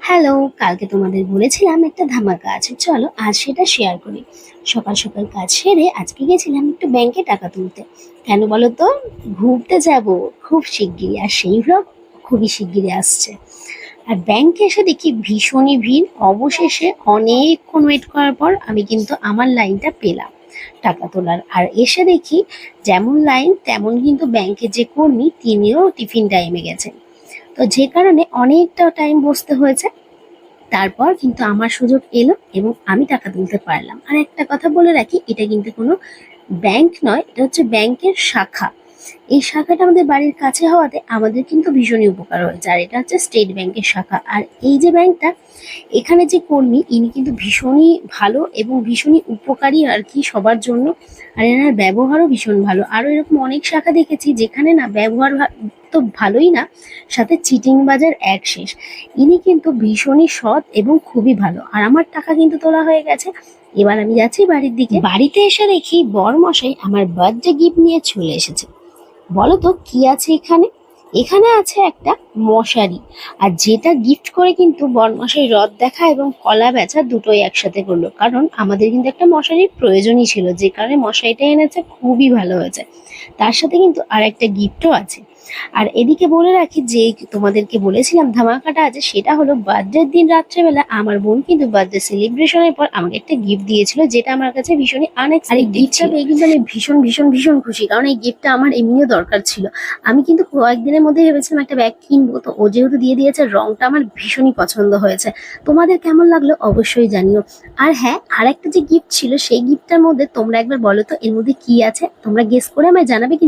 Hello, কালকে তোমাদের বলেছিলাম একটা ধামাকা আছে, চলো আজ সেটা শেয়ার করি। সকাল সকাল কাজ সেরে আজকে গেছিলাম একটু ব্যাংকে টাকা তুলতে। কেন বলো তো? ঘুরতে যাব খুব শিগগিরই, আর সেই ভ্লগ খুবই শিগগিরই আসছে। আর ব্যাংকে এসে দেখি ভীষণই ভিড়। অবশেষে অনেকক্ষণ ওয়েট করার পর আমি কিন্তু আমার লাইনটা পেলাম টাকা তোলার। আর এসে দেখি যেমন লাইন তেমন কিন্তু ব্যাংকের যে কর্মী তিনিও টিফিন টাইমে গেছেন। তো যে কারণে অনেকটা টাইম বসতে হয়েছে। তারপর কিন্তু আমার সুযোগ এলো এবং আমি টাকা তুলতে পারলাম। আর একটা কথা বলে রাখি, এটা কিন্তু কোনো ব্যাংক নয়, এটা হচ্ছে ব্যাংকের শাখা। এই শাখাটা আমাদের বাড়ির কাছে হওয়াতে আমাদের কিন্তু ভীষণই উপকার হয়েছে। আর এটা হচ্ছে স্টেট ব্যাংকের শাখা। আর এই যে ব্যাংকটা, এখানে যে কর্মী ইনি কিন্তু ভীষণই ভালো এবং ভীষণই উপকারী আর কি সবার জন্য। আর এনার ব্যবহারও ভীষণ ভালো। আরো এরকম অনেক শাখা দেখেছি যেখানে না ব্যবহার তো ভালোই না, সাথে চিটিং বাজার এক শেষ। ইনি কিন্তু ভীষণই সৎ এবং খুবই ভালো। আর আমার টাকা কিন্তু তোলা হয়ে গেছে। এবার আমি যাচ্ছি বাড়ির দিকে। বাড়িতে এসে দেখি বর মশাই আমার বার্থডে গিফট নিয়ে চলে এসেছে। বলো তো কি আছে এখানে? এখানে আছে একটা মশারি। আর যেটা গিফট করে কিন্তু বরমশাই রথ দেখা এবং কলা বেচা দুটোই একসাথে করলো, কারণ আমাদের কিন্তু একটা মশারির প্রয়োজনই ছিল, যে কারণে মশারিটা এনেছে। খুবই ভালো হয়েছে। তার সাথে কিন্তু আর একটা গিফটও আছে। আর এদিকে বলে রাখি, যে তোমাদেরকে বলেছিলাম ধামাকাটা আছে, সেটা হলো বার্থডের দিন রাত্রেবেলা আমার বোন কিন্তু বার্থডে সেলিব্রেশনের পর আমাকে একটা গিফট দিয়েছিল, যেটা আমার কাছে ভীষণই আনএক্সপেক্টেড ছিল। গিফটটা পেয়ে কিন্তু আমি ভীষণ ভীষণ ভীষণ খুশি, কারণ এই গিফটটা আমার এমনিও দরকার ছিল। আমি কিন্তু কয়েকদিনের মধ্যে ভেবেছিলাম একটা ব্যাগ কিনবো, তো ও যেহেতু দিয়ে দিয়েছে, রংটা আমার ভীষণই পছন্দ হয়েছে। তোমাদের কেমন লাগলো অবশ্যই জানিও। আর হ্যাঁ, আর একটা যে গিফট ছিল, সেই গিফটটার মধ্যে তোমরা একবার বলো তো এর মধ্যে কি আছে, তোমরা গেস করে আমায় জানাবে কিন্তু।